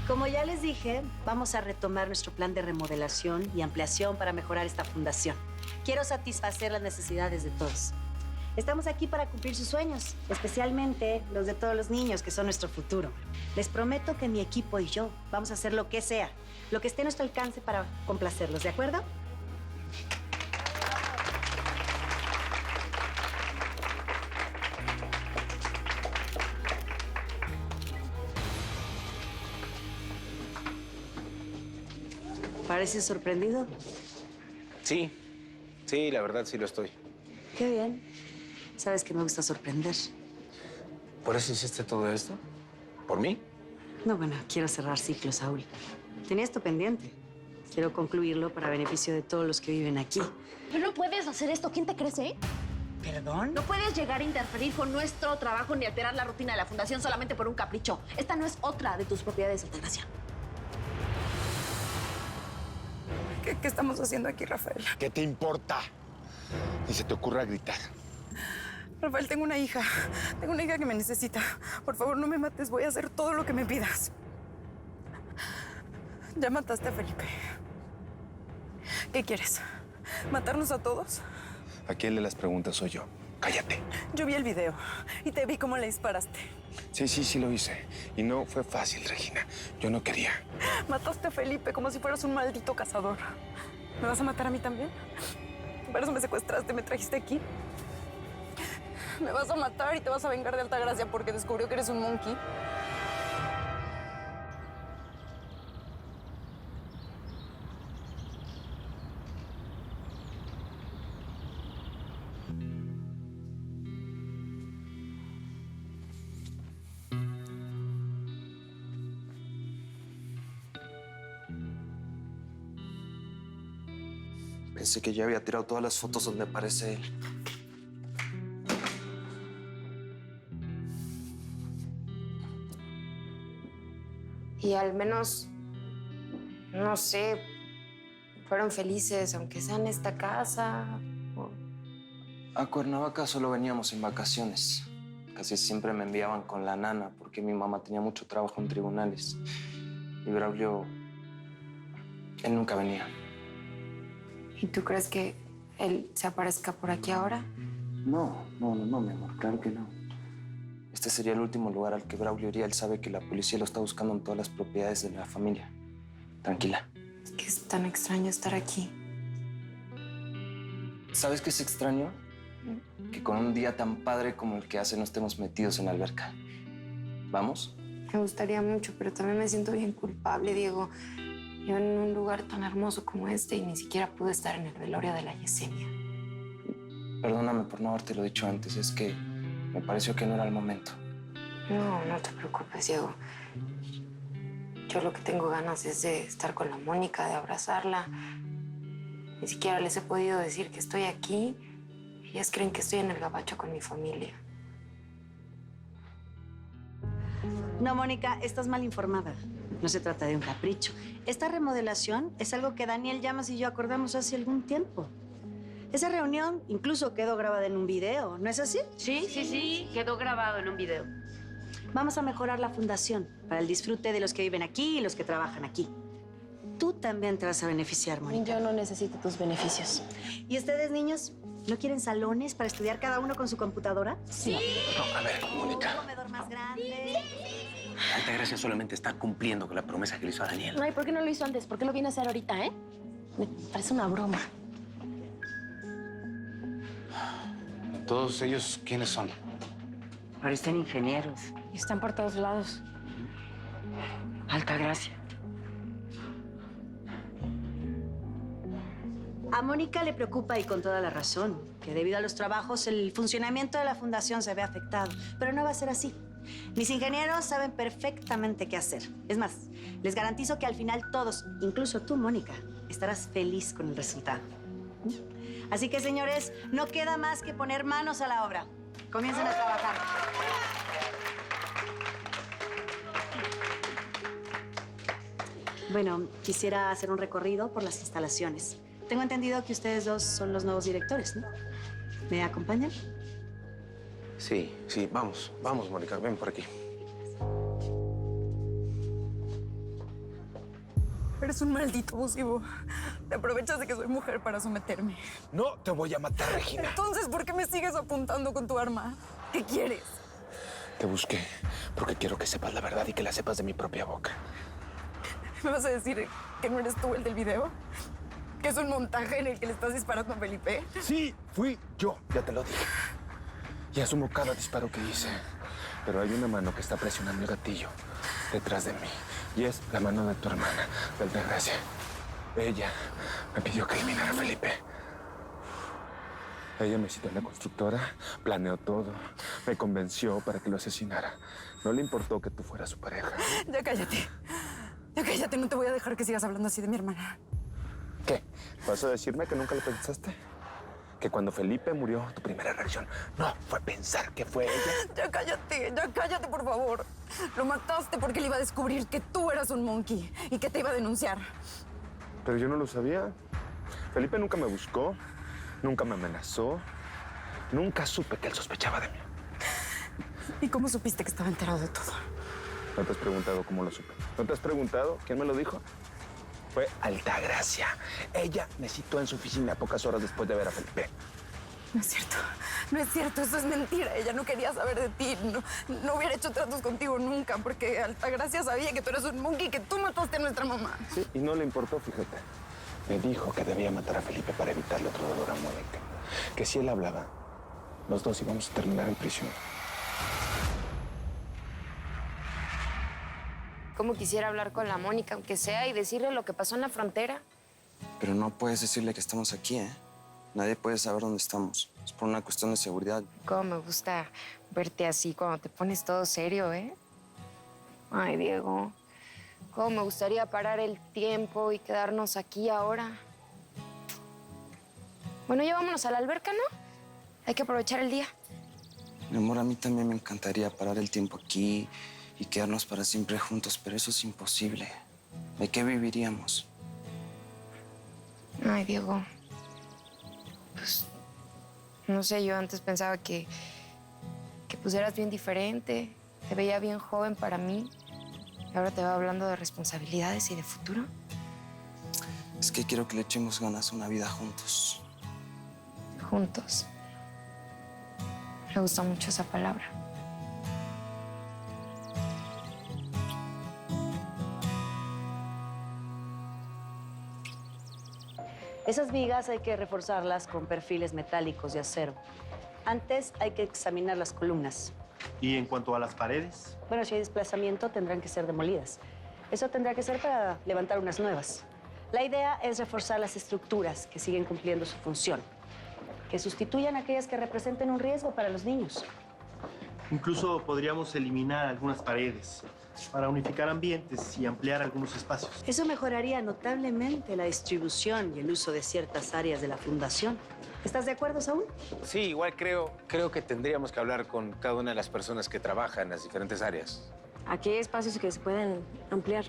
Como ya les dije, vamos a retomar nuestro plan de remodelación y ampliación para mejorar esta fundación. Quiero satisfacer las necesidades de todos. Estamos aquí para cumplir sus sueños, especialmente los de todos los niños que son nuestro futuro. Les prometo que mi equipo y yo vamos a hacer lo que sea, lo que esté a nuestro alcance para complacerlos, ¿de acuerdo? ¿Pareces sorprendido? Sí, la verdad sí lo estoy. Qué bien. Sabes que me gusta sorprender. ¿Por eso hiciste todo esto? ¿Por mí? No, bueno, quiero cerrar ciclos, Saúl. Tenía esto pendiente. Quiero concluirlo para beneficio de todos los que viven aquí. Pero no puedes hacer esto. ¿Quién te crees, eh? ¿Perdón? No puedes llegar a interferir con nuestro trabajo ni alterar la rutina de la fundación solamente por un capricho. Esta no es otra de tus propiedades, Altagracia. ¿Qué estamos haciendo aquí, Rafael? ¿Qué te importa? Ni se te ocurra gritar. Rafael, tengo una hija. Tengo una hija que me necesita. Por favor, no me mates. Voy a hacer todo lo que me pidas. Ya mataste a Felipe. ¿Qué quieres? ¿Matarnos a todos? ¿A quién le las preguntas soy yo? Cállate. Yo vi el video y te vi cómo le disparaste. Sí lo hice. Y no fue fácil, Regina. Yo no quería. Mataste a Felipe como si fueras un maldito cazador. ¿Me vas a matar a mí también? ¿Por eso me secuestraste, me trajiste aquí? ¿Me vas a matar y te vas a vengar de Altagracia porque descubrió que eres un monkey? Pensé que ya había tirado todas las fotos donde aparece él. Y al menos, no sé, fueron felices, aunque sea en esta casa. A Cuernavaca solo veníamos en vacaciones. Casi siempre me enviaban con la nana porque mi mamá tenía mucho trabajo en tribunales. Y Braulio, él nunca venía. ¿Y tú crees que él se aparezca por aquí ahora? No, mi amor, claro que no. Este sería el último lugar al que Braulio iría. Él sabe que la policía lo está buscando en todas las propiedades de la familia. Tranquila. Es que es tan extraño estar aquí. ¿Sabes qué es extraño? Que con un día tan padre como el que hace no estemos metidos en la alberca. ¿Vamos? Me gustaría mucho, pero también me siento bien culpable, Diego. Yo en un lugar tan hermoso como este y ni siquiera pude estar en el velorio de la Yesenia. Perdóname por no habértelo dicho antes. Es que me pareció que no era el momento. No te preocupes, Diego. Yo lo que tengo ganas es de estar con la Mónica, de abrazarla. Ni siquiera les he podido decir que estoy aquí. Ellas creen que estoy en el gabacho con mi familia. No, Mónica, estás mal informada. No se trata de un capricho. Esta remodelación es algo que Daniel Llamas y yo acordamos hace algún tiempo. Esa reunión incluso quedó grabada en un video, ¿no es así? Sí, quedó grabado en un video. Vamos a mejorar la fundación para el disfrute de los que viven aquí y los que trabajan aquí. Tú también te vas a beneficiar, Mónica. Yo no necesito tus beneficios. ¿Y ustedes, niños, no quieren salones para estudiar cada uno con su computadora? Sí. No, a ver, Mónica. Un comedor más grande. Altagracia solamente está cumpliendo con la promesa que le hizo a Daniel. Ay, ¿por qué no lo hizo antes? ¿Por qué lo viene a hacer ahorita, eh? Me parece una broma. ¿Todos ellos quiénes son? Parecen ingenieros. Están por todos lados. Altagracia. A Mónica le preocupa y con toda la razón, que debido a los trabajos el funcionamiento de la fundación se ve afectado. Pero no va a ser así. Mis ingenieros saben perfectamente qué hacer. Es más, les garantizo que al final todos, incluso tú, Mónica, estarás feliz con el resultado. Así que, señores, no queda más que poner manos a la obra. Comiencen a trabajar. Bueno, quisiera hacer un recorrido por las instalaciones. Tengo entendido que ustedes dos son los nuevos directores, ¿no? ¿Me acompañan? Sí, vamos, Mónica, ven por aquí. Eres un maldito abusivo. Te aprovechas de que soy mujer para someterme. No te voy a matar, Regina. Entonces, ¿por qué me sigues apuntando con tu arma? ¿Qué quieres? Te busqué porque quiero que sepas la verdad y que la sepas de mi propia boca. ¿Me vas a decir que no eres tú el del video? ¿Que es un montaje en el que le estás disparando a Felipe? Sí, fui yo, ya te lo dije. Y asumo cada disparo que hice. Pero hay una mano que está presionando el gatillo detrás de mí. Y es la mano de tu hermana, de Altagracia. Ella me pidió que eliminara a Felipe. Ella me citó en la constructora, planeó todo, me convenció para que lo asesinara. No le importó que tú fueras su pareja. Ya cállate. Ya cállate, no te voy a dejar que sigas hablando así de mi hermana. ¿Qué? ¿Vas a decirme que nunca lo pensaste? Que cuando Felipe murió, tu primera reacción no fue pensar que fue ella. Ya cállate, por favor. Lo mataste porque le iba a descubrir que tú eras un monkey y que te iba a denunciar. Pero yo no lo sabía. Felipe nunca me buscó, nunca me amenazó, nunca supe que él sospechaba de mí. ¿Y cómo supiste que estaba enterado de todo? ¿No te has preguntado cómo lo supe? ¿No te has preguntado quién me lo dijo? Fue Altagracia. Ella me citó en su oficina pocas horas después de ver a Felipe. No es cierto. No es cierto. Eso es mentira. Ella no quería saber de ti. No hubiera hecho tratos contigo nunca porque Altagracia sabía que tú eres un monkey y que tú mataste a nuestra mamá. Sí, y no le importó, fíjate. Me dijo que debía matar a Felipe para evitarle otro dolor a Mónica. Que si él hablaba, los dos íbamos a terminar en prisión. Como quisiera hablar con la Mónica, aunque sea, y decirle lo que pasó en la frontera. Pero no puedes decirle que estamos aquí, ¿eh? Nadie puede saber dónde estamos. Es por una cuestión de seguridad. Cómo me gusta verte así cuando te pones todo serio, ¿eh? Ay, Diego. Cómo me gustaría parar el tiempo y quedarnos aquí ahora. Bueno, ya vámonos a la alberca, ¿no? Hay que aprovechar el día. Mi amor, a mí también me encantaría parar el tiempo aquí y quedarnos para siempre juntos, pero eso es imposible. ¿De qué viviríamos? Ay, Diego. Pues, no sé, yo antes pensaba que pues eras bien diferente. Te veía bien joven para mí. Y ahora te va hablando de responsabilidades y de futuro. Es que quiero que le echemos ganas a una vida juntos. Juntos. Me gusta mucho esa palabra. Esas vigas hay que reforzarlas con perfiles metálicos de acero. Antes hay que examinar las columnas. ¿Y en cuanto a las paredes? Bueno, si hay desplazamiento, tendrán que ser demolidas. Eso tendrá que ser para levantar unas nuevas. La idea es reforzar las estructuras que siguen cumpliendo su función, que sustituyan aquellas que representen un riesgo para los niños. Incluso podríamos eliminar algunas paredes para unificar ambientes y ampliar algunos espacios. Eso mejoraría notablemente la distribución y el uso de ciertas áreas de la fundación. ¿Estás de acuerdo, Saúl? Sí, igual creo que tendríamos que hablar con cada una de las personas que trabajan en las diferentes áreas. Aquí hay espacios que se pueden ampliar.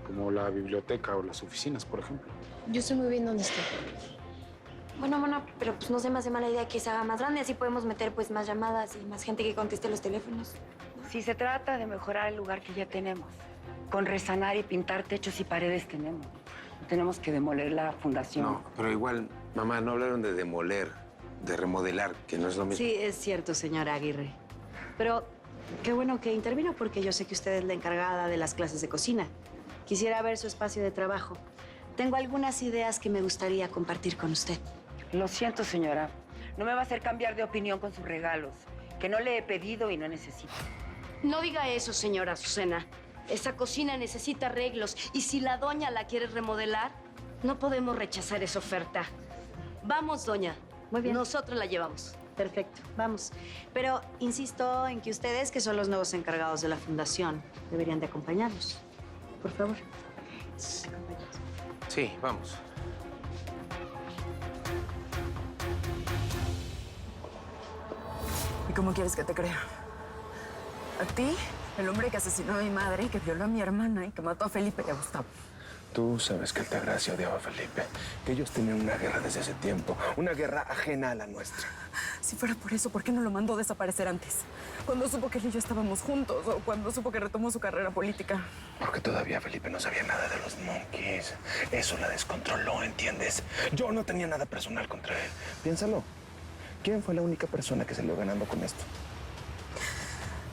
Como la biblioteca o las oficinas, por ejemplo. Yo estoy muy bien donde estoy. Bueno, Mona, pero pues no se me hace mala idea que se haga más grande. Así podemos meter pues más llamadas y más gente que conteste los teléfonos. Si se trata de mejorar el lugar que ya tenemos, con resanar y pintar techos y paredes tenemos. No tenemos que demoler la fundación. No, pero igual, mamá, no hablaron de demoler, de remodelar, que no es lo mismo. Sí, es cierto, señora Aguirre. Pero qué bueno que intervino porque yo sé que usted es la encargada de las clases de cocina. Quisiera ver su espacio de trabajo. Tengo algunas ideas que me gustaría compartir con usted. Lo siento, señora. No me va a hacer cambiar de opinión con sus regalos, que no le he pedido y no necesito. No diga eso, señora Azucena. Esa cocina necesita arreglos y si la doña la quiere remodelar, no podemos rechazar esa oferta. Vamos, doña. Muy bien. Nosotros la llevamos. Perfecto, vamos. Pero insisto en que ustedes, que son los nuevos encargados de la fundación, deberían de acompañarnos. Por favor. Acompáñanos. Sí, vamos. ¿Y cómo quieres que te crea? ¿A ti? El hombre que asesinó a mi madre, que violó a mi hermana y que mató a Felipe y a Gustavo. Tú sabes que Altagracia odiaba a Felipe, que ellos tenían una guerra desde ese tiempo, una guerra ajena a la nuestra. Si fuera por eso, ¿por qué no lo mandó desaparecer antes? Cuando supo que él y yo estábamos juntos o cuando supo que retomó su carrera política. Porque todavía Felipe no sabía nada de los Monkeys. Eso la descontroló, ¿entiendes? Yo no tenía nada personal contra él. Piénsalo. ¿Quién fue la única persona que salió ganando con esto?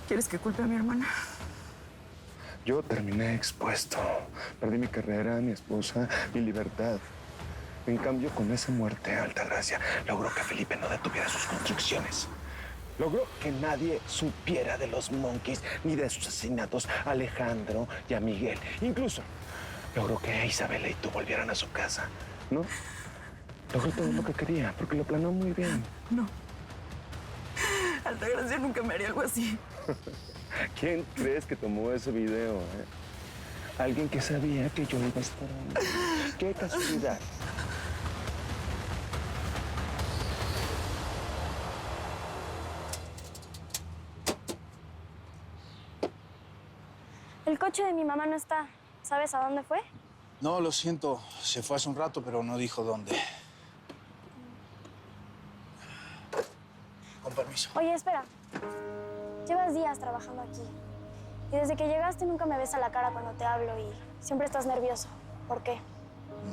¿Quieres que culpe a mi hermana? Yo terminé expuesto. Perdí mi carrera, mi esposa, mi libertad. En cambio, con esa muerte, Altagracia logró que Felipe no detuviera sus construcciones. Logró que nadie supiera de los Monkeys ni de sus asesinatos a Alejandro y a Miguel. Incluso logró que Isabela y tú volvieran a su casa, ¿no? Logró todo lo que quería, porque lo planeó muy bien. No. Altagracia nunca me haría algo así. ¿Quién crees que tomó ese video? Alguien que sabía que yo iba a estar ahí. ¡Qué casualidad! El coche de mi mamá no está. ¿Sabes a dónde fue? No, lo siento. Se fue hace un rato, pero no dijo dónde. Con permiso. Oye, espera. Llevas días trabajando aquí. Y desde que llegaste nunca me ves a la cara cuando te hablo y siempre estás nervioso. ¿Por qué?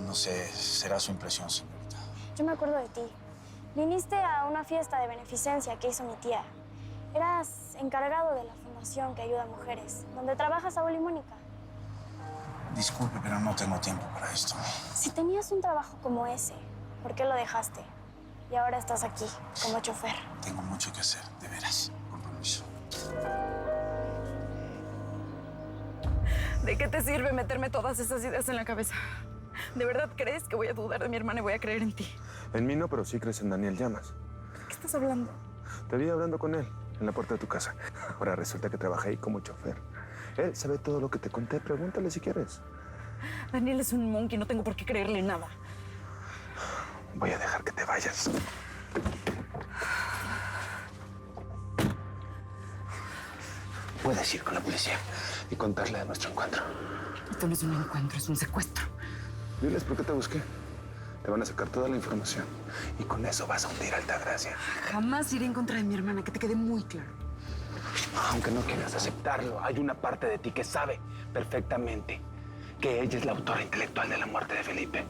No sé, será su impresión, señorita. Yo me acuerdo de ti. Viniste a una fiesta de beneficencia que hizo mi tía. Eras encargado de la fundación que ayuda a mujeres, donde trabaja Saúl y Mónica. Disculpe, pero no tengo tiempo para esto. Si tenías un trabajo como ese, ¿por qué lo dejaste? Y ahora estás aquí, como chofer. Tengo mucho que hacer, de veras. Con permiso. ¿De qué te sirve meterme todas esas ideas en la cabeza? ¿De verdad crees que voy a dudar de mi hermana y voy a creer en ti? En mí no, pero sí crees en Daniel Llamas. ¿De qué estás hablando? Te vi hablando con él en la puerta de tu casa. Ahora resulta que trabaja ahí como chofer. Él sabe todo lo que te conté. Pregúntale si quieres. Daniel es un monkey, no tengo por qué creerle nada. Voy a dejar que te vayas. Puedes ir con la policía y contarle de nuestro encuentro. Esto no es un encuentro, es un secuestro. Diles por qué te busqué. Te van a sacar toda la información. Y con eso vas a hundir a Altagracia. Jamás iré en contra de mi hermana, que te quede muy claro. Aunque no quieras aceptarlo, hay una parte de ti que sabe perfectamente que ella es la autora intelectual de la muerte de Felipe.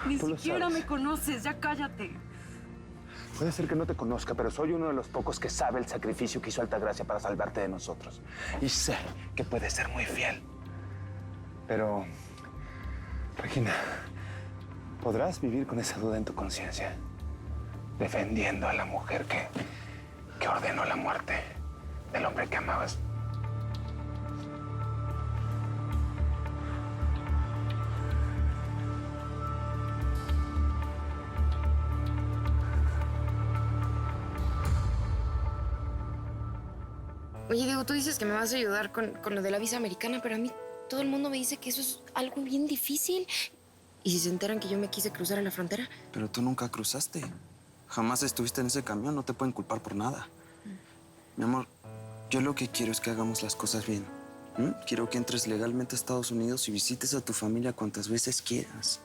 Ni tú lo siquiera sabes. me conoces, ya cállate. Puede ser que no te conozca, pero soy uno de los pocos que sabe el sacrificio que hizo Altagracia para salvarte de nosotros. Y sé que puedes ser muy fiel. Pero, Regina, ¿podrás vivir con esa duda en tu conciencia? Defendiendo a la mujer que ordenó la muerte del hombre que amabas. Oye, Diego, tú dices que me vas a ayudar con lo de la visa americana, pero a mí todo el mundo me dice que eso es algo bien difícil. ¿Y si se enteran que yo me quise cruzar a la frontera? Pero tú nunca cruzaste. Jamás estuviste en ese camión, no te pueden culpar por nada. Mi amor, yo lo que quiero es que hagamos las cosas bien. Quiero que entres legalmente a Estados Unidos y visites a tu familia cuantas veces quieras.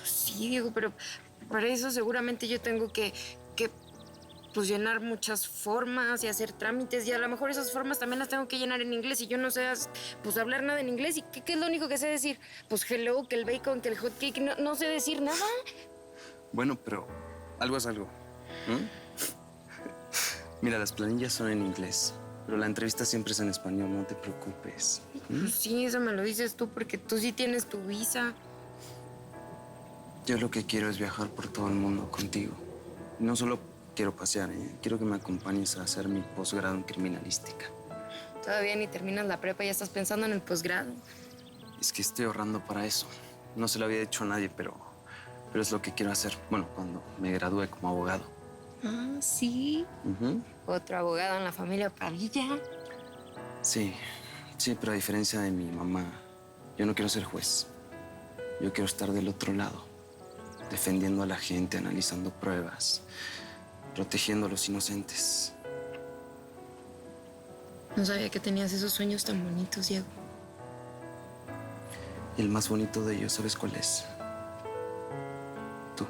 Sí, Diego, pero para eso seguramente yo tengo que pues llenar muchas formas y hacer trámites, y a lo mejor esas formas también las tengo que llenar en inglés y yo no sé pues hablar nada en inglés. ¿Y qué es lo único que sé decir? Pues hello, que el bacon, que el hot cake, no sé decir nada. Bueno, pero algo es algo. Mira, las planillas son en inglés, pero la entrevista siempre es en español, no te preocupes. Pues sí, eso me lo dices tú porque tú sí tienes tu visa. Yo lo que quiero es viajar por todo el mundo contigo. No solo quiero pasear, quiero que me acompañes a hacer mi posgrado en criminalística. Todavía ni terminas la prepa y ya estás pensando en el posgrado. Es que estoy ahorrando para eso. No se lo había dicho a nadie, pero es lo que quiero hacer. Bueno, cuando me gradúe como abogado. Ah, sí. Otro abogado en la familia Padilla. Sí, pero a diferencia de mi mamá, yo no quiero ser juez. Yo quiero estar del otro lado, defendiendo a la gente, analizando pruebas, protegiendo a los inocentes. No sabía que tenías esos sueños tan bonitos, Diego. Y el más bonito de ellos, ¿sabes cuál es? Tú.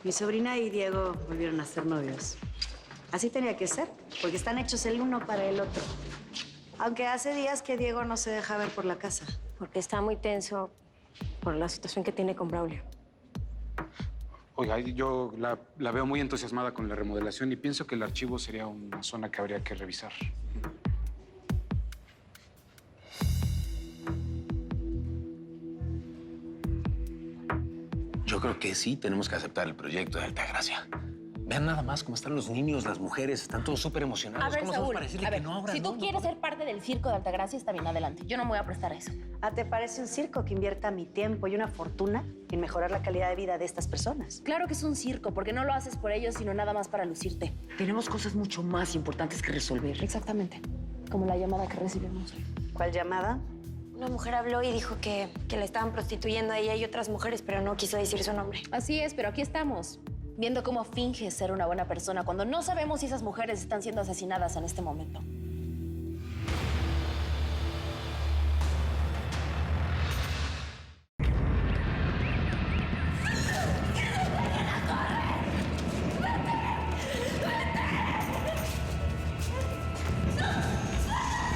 Mi sobrina y Diego volvieron a ser novios. Así tenía que ser, porque están hechos el uno para el otro. Aunque hace días que Diego no se deja ver por la casa. Porque está muy tenso por la situación que tiene con Braulio. Oiga, yo la veo muy entusiasmada con la remodelación y pienso que el archivo sería una zona que habría que revisar. Yo creo que sí tenemos que aceptar el proyecto de Altagracia. Vean nada más cómo están los niños, las mujeres, están todos súper emocionados. A ver, ¿Cómo Saúl, hacemos para decirle a ver, que no ahora? si tú No, quieres ser parte del circo de Altagracia, está bien, adelante. Yo no me voy a prestar a eso. ¿Te parece un circo que invierta mi tiempo y una fortuna en mejorar la calidad de vida de estas personas? Claro que es un circo, porque no lo haces por ellos, sino nada más para lucirte. Tenemos cosas mucho más importantes que resolver. Exactamente. Como la llamada que recibimos hoy. ¿Cuál llamada? Una mujer habló y dijo que le estaban prostituyendo a ella y otras mujeres, pero no quiso decir su nombre. Así es, pero aquí estamos, viendo cómo finges ser una buena persona cuando no sabemos si esas mujeres están siendo asesinadas en este momento.